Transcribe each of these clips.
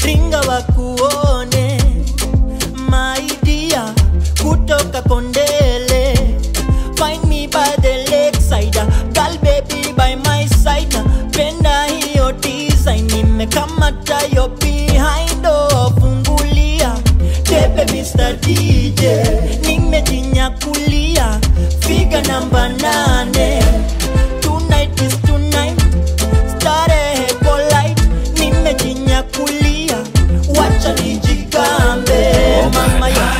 Ringa wakuone, my dear, kutoka Kondele. Find me by the lakeside, girl baby by my side. Penda hiyo design, nimekamata yo behind. Fungulia, tepe Mr. DJ, nimejinyakulia. Figure number 8. Tonight is tonight, starehe polite. Nimejinyakulia, wacha nijigambe. Mama ya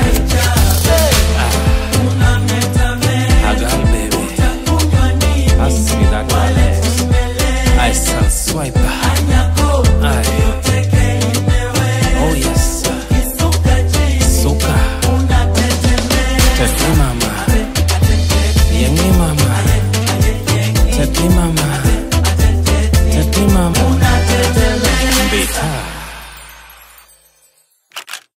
I shall swipe. Oh yes. Soka. Take mama. Yengi mama. Take mama. Take mama. Beta.